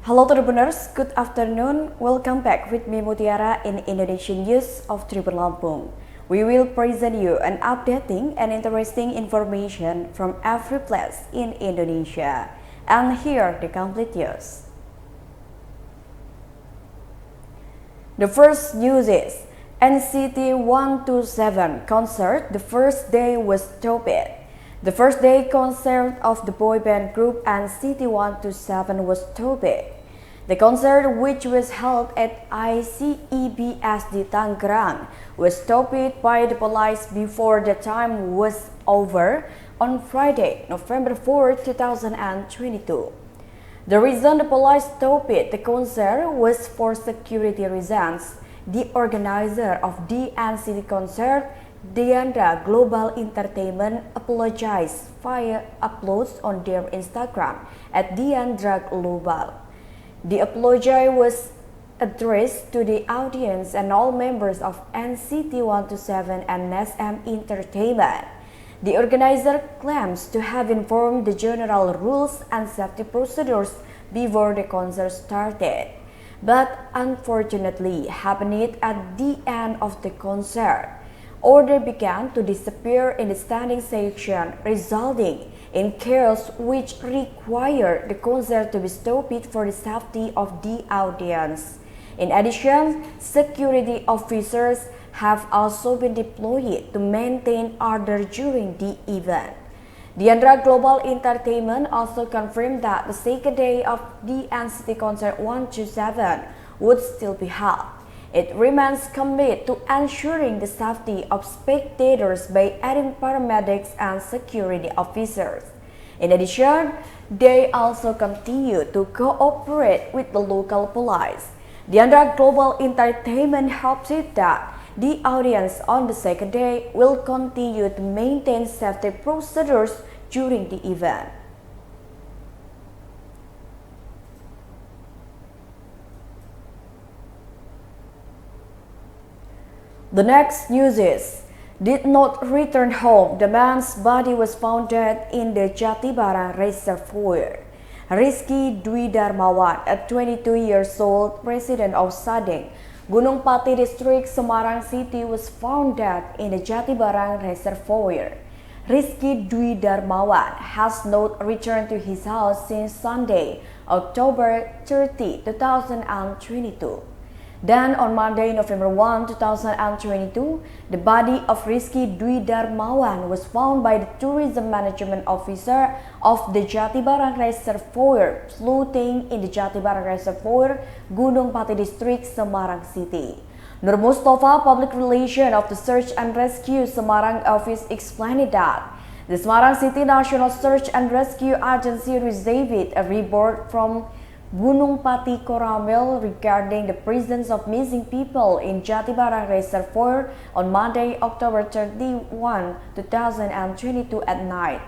Halo Tribuners, good afternoon. Welcome back with me Mutiara in Indonesian News of Tribun Lampung. We will present you an updating and interesting information from every place in Indonesia. And here the complete news. The first news is NCT 127 concert. The first day was stopped. The first day concert of the boy band group NCT 127 was stopped. The concert, which was held at ICEBSD Tangerang, was stopped by the police before the time was over on Friday, November 4, 2022. The reason the police stopped the concert was for security reasons. The organizer of the NCT concert, Diandra Global Entertainment, apologized via uploads on their Instagram at Diandra Global. The apology was addressed to the audience and all members of NCT 127 and SM Entertainment. The organizer claims to have informed the general rules and safety procedures before the concert started, but unfortunately happened at the end of the concert. Order began to disappear in the standing section, resulting in chaos which required the concert to be stopped for the safety of the audience. In addition, security officers have also been deployed to maintain order during the event. Diandra Global Entertainment also confirmed that the second day of the NCT Concert 127 would still be held. It remains committed to ensuring the safety of spectators by adding paramedics and security officers. In addition, they also continue to cooperate with the local police. Diandra Global Entertainment hopes that the audience on the second day will continue to maintain safety procedures during the event. The next news is, did not return home. The man's body was found dead in the Jatibarang Reservoir. Rizky Dwi Darmawan, a 22 years old resident of Sadeng, Gunung Pati District, Semarang City, was found dead in the Jatibarang Reservoir. Rizky Dwi Darmawan has not returned to his house since Sunday, October 30, 2022. Then on Monday, November 1, 2022, the body of Rizky Dwi Darmawan was found by the tourism management officer of the Jatibarang Reservoir, floating in the Jatibarang Reservoir, Gunung Pati District, Semarang City. Nur Mustafa, public relation of the Search and Rescue Semarang office, explained that the Semarang City National Search and Rescue Agency received a report from Gunung Pati Koramil regarding the presence of missing people in Jatibarang Reservoir on Monday, October 31, 2022 at night.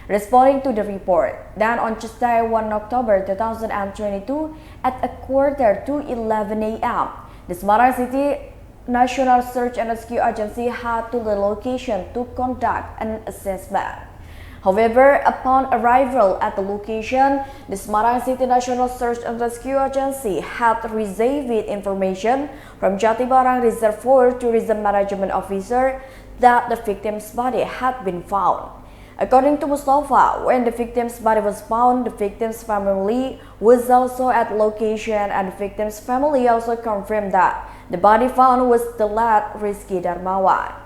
Responding to the report, then on Tuesday, 1 October 2022 at a quarter to 11 a.m., the Semarang City National Search and Rescue Agency had to the location to conduct an assessment. However, upon arrival at the location, the Semarang City National Search and Rescue Agency had received information from Jatibarang Reservoir Tourism Management Officer that the victim's body had been found. According to Mustafa, when the victim's body was found, the victim's family was also at the location, and the victim's family also confirmed that the body found was the late Rizky Darmawan.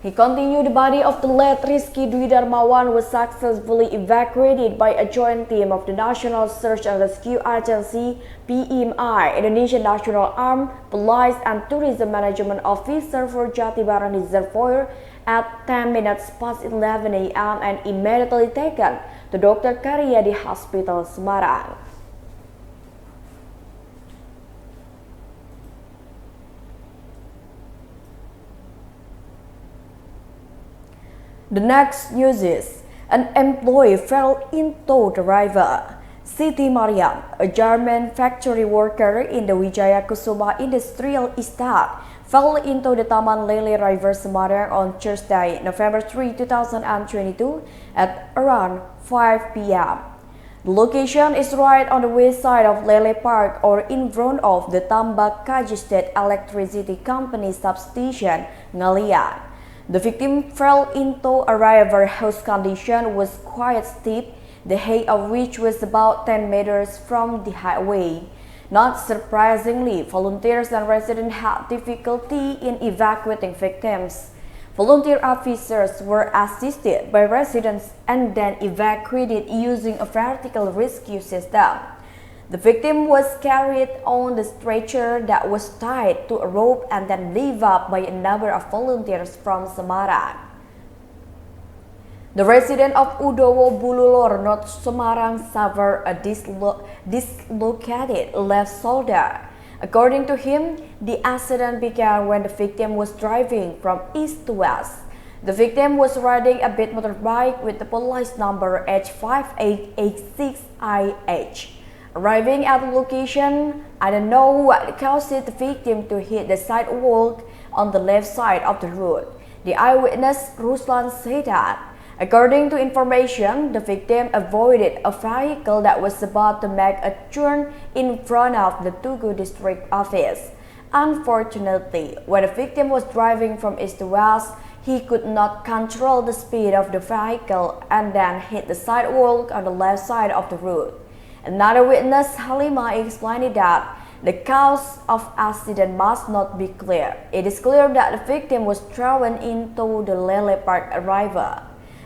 He continued, the body of the late Rizky Dwi Darmawan was successfully evacuated by a joint team of the National Search and Rescue Agency, PMI, Indonesian National Armed Police and Tourism Management Officer for Jatibarang Reservoir at 10 minutes past 11 a.m. and immediately taken to Dr. Karyadi Hospital, Semarang. The next news is, an employee fell into the river. Siti Mariam, a German factory worker in the Wijaya Kusuma Industrial Estate, fell into the Taman Lele River Semarang on Thursday, November 3, 2022 at around 5 p.m. The location is right on the west side of Lele Park or in front of the Tambak Kaji State Electricity Company substation, Ngalian. The victim fell into a river whose condition was quite steep, the height of which was about 10 meters from the highway. Not surprisingly, volunteers and residents had difficulty in evacuating victims. Volunteer officers were assisted by residents and then evacuated using a vertical rescue system. The victim was carried on the stretcher that was tied to a rope and then lifted up by a number of volunteers from Semarang. The resident of Udowo Bululor, North Semarang, suffered a dislocated left shoulder. According to him, the accident began when the victim was driving from east to west. The victim was riding a bit motorbike with the police number H5886IH. Arriving at the location, I don't know what caused the victim to hit the sidewalk on the left side of the road. The eyewitness Ruslan said that. According to information, the victim avoided a vehicle that was about to make a turn in front of the Tugu district office. Unfortunately, when the victim was driving from east to west, he could not control the speed of the vehicle and then hit the sidewalk on the left side of the road. Another witness, Halima, explained that the cause of accident must not be clear. It is clear that the victim was thrown into the Lele Park river.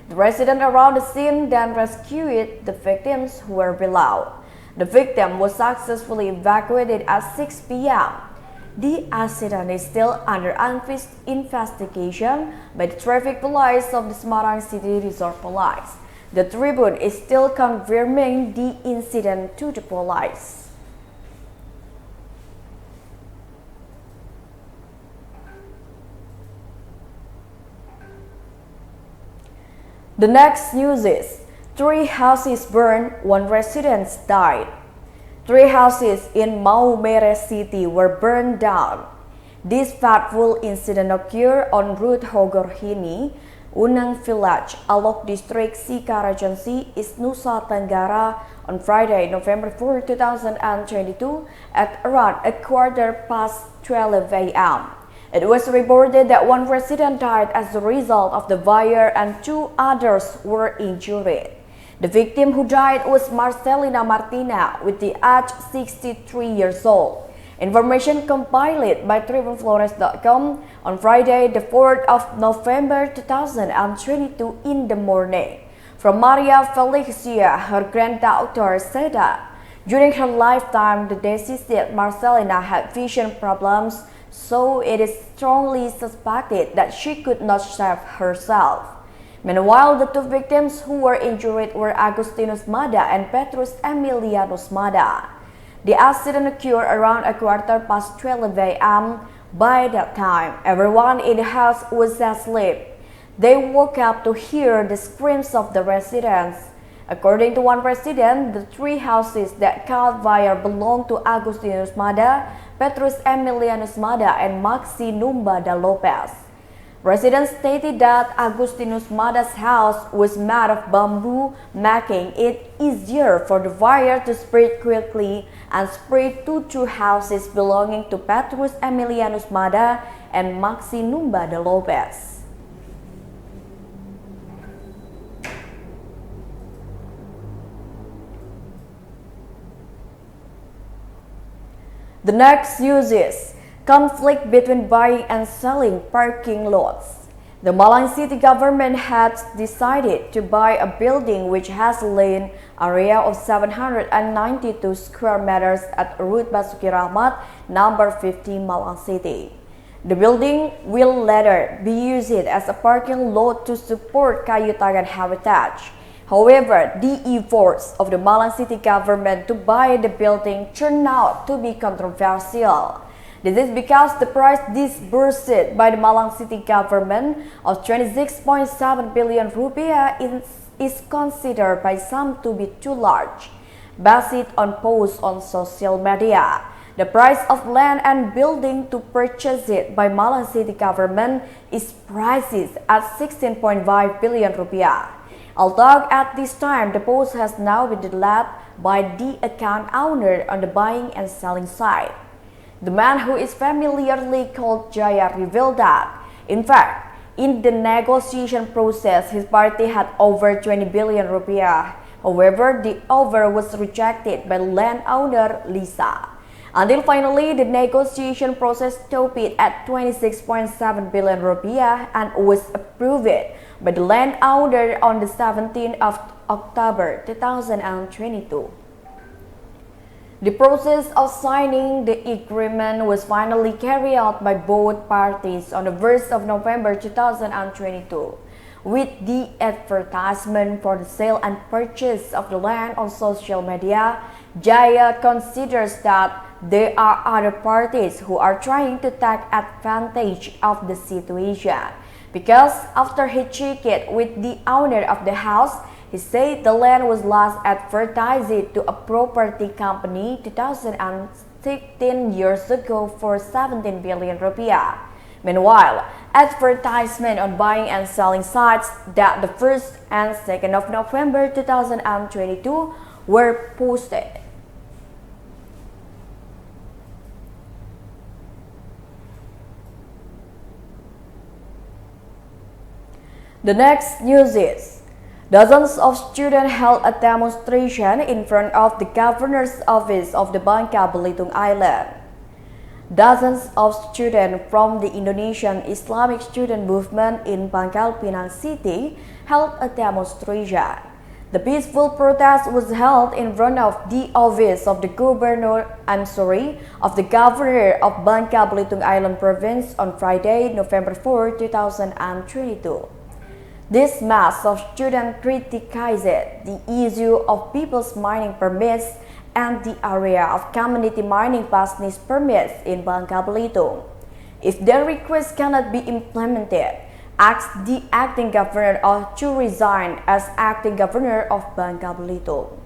The residents around the scene then rescued the victims who were below. The victim was successfully evacuated at 6 p.m. The accident is still under investigation by the traffic police of the Semarang City Resort Police. The Tribune is still confirming the incident to the police. The next news is 3 houses burned, 1 resident died. 3 houses in Maumere City were burned down. This fateful incident occurred on Route Hogorhini, Unang Village, Alok District, Sikarajansi, East Nusa Tenggara on Friday, November 4, 2022 at around 12:15 a.m. It was reported that 1 resident died as a result of the fire and 2 others were injured. The victim who died was Marcelina Martina, with the age 63 years old. Information compiled by TribuneFlores.com on Friday, the 4th of November 2022 in the morning. From Maria Felicia, her granddaughter, said that during her lifetime, the deceased Marcelina had vision problems, so it is strongly suspected that she could not save herself. Meanwhile, the 2 victims who were injured were Agustinus Mada and Petrus Emilianus Mada. The accident occurred around 12:15 a.m. By that time, everyone in the house was asleep. They woke up to hear the screams of the residents. According to 1 resident, the 3 houses that caught fire belonged to Agustinus Mada, Petrus Emilianus Mada, and Maxi Numbada Lopez. Residents stated that Agustinus Mada's house was made of bamboo, making it easier for the fire to spread quickly and spread to 2 houses belonging to Petrus Emilianus Mada and Maxi Numbada Lopez. The next news is conflict between buying and selling parking lots. The Malang City government has decided to buy a building which has a land area of 792 square meters at Route Basuki Rahmat, number 50, Malang City. The building will later be used as a parking lot to support Kayu Tangan Heritage. However, the efforts of the Malang City government to buy the building turned out to be controversial. This is because the price disbursed by the Malang City government of 26.7 billion rupiah is considered by some to be too large. Based on posts on social media, the price of land and building to purchase it by Malang City government is priced at 16.5 billion rupiah. Although at this time the post has now been deleted by the account owner on the buying and selling side. The man, who is familiarly called Jaya, revealed that, in fact, in the negotiation process, his party had over 20 billion rupiah. However, the offer was rejected by landowner Lisa. Until finally, the negotiation process stopped at 26.7 billion rupiah and was approved by the landowner on the 17th of October 2022. The process of signing the agreement was finally carried out by both parties on the 1st of November 2022, with the advertisement for the sale and purchase of the land on social media. Jaya considers that there are other parties who are trying to take advantage of the situation, because after he checked with the owner of the house, he said the land was last advertised to a property company 2016 years ago for 17 billion rupiah. Meanwhile, advertisement on buying and selling sites that the 1st and 2nd of November 2022 were posted. The next news is, dozens of students held a demonstration in front of the governor's office of the Bangka Belitung Island. Dozens of students from the Indonesian Islamic Student Movement in Pangkal Pinang City held a demonstration. The peaceful protest was held in front of the office of the of the governor of Bangka Belitung Island province on Friday, November 4, 2022. This mass of students criticized the issue of people's mining permits and the area of community mining business permits in Bangka Belitung. If their requests cannot be implemented, asked the acting governor to resign as acting governor of Bangka Belitung.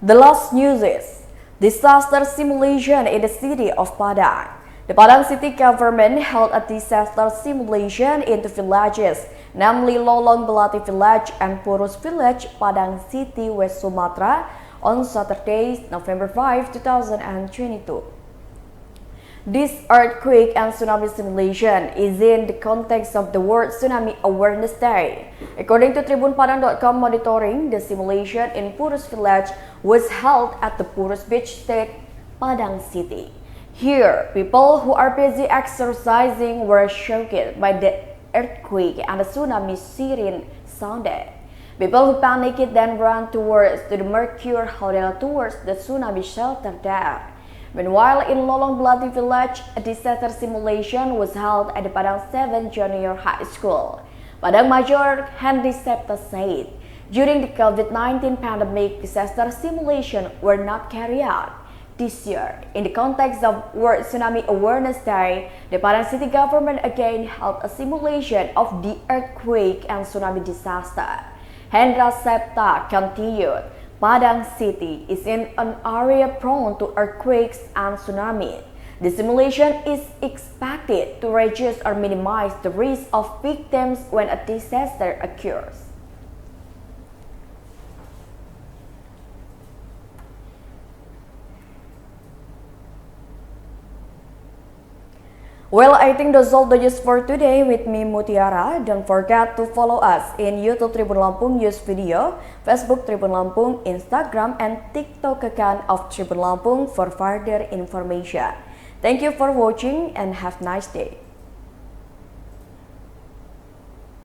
The last news is disaster simulation in the city of Padang. The Padang city government held a disaster simulation in the villages, namely Lolong Belati Village and Purus Village, Padang City, West Sumatra, on Saturday, November 5, 2022. This earthquake and tsunami simulation is in the context of the World Tsunami Awareness Day. According to TribunPadang.com monitoring, the simulation in Purus Village was held at the Purus Beach State, Padang City. Here, people who are busy exercising were shocked by the earthquake and the tsunami siren sounded. People who panicked then ran towards the Mercure Hotel towards the tsunami shelter there. Meanwhile, in Lolong Belati Village, a disaster simulation was held at the Padang 7 Junior High School. Padang Major Henry Septa said, during the COVID-19 pandemic, disaster simulation were not carried out. This year, in the context of World Tsunami Awareness Day, the Padang City government again held a simulation of the earthquake and tsunami disaster. Hendra Septa continued, Padang City is in an area prone to earthquakes and tsunami. The simulation is expected to reduce or minimize the risk of victims when a disaster occurs. Well, I think that's all the news for today with me, Mutiara. Don't forget to follow us in YouTube Tribun Lampung News Video, Facebook Tribun Lampung, Instagram, and TikTok account of Tribun Lampung for further information. Thank you for watching and have a nice day.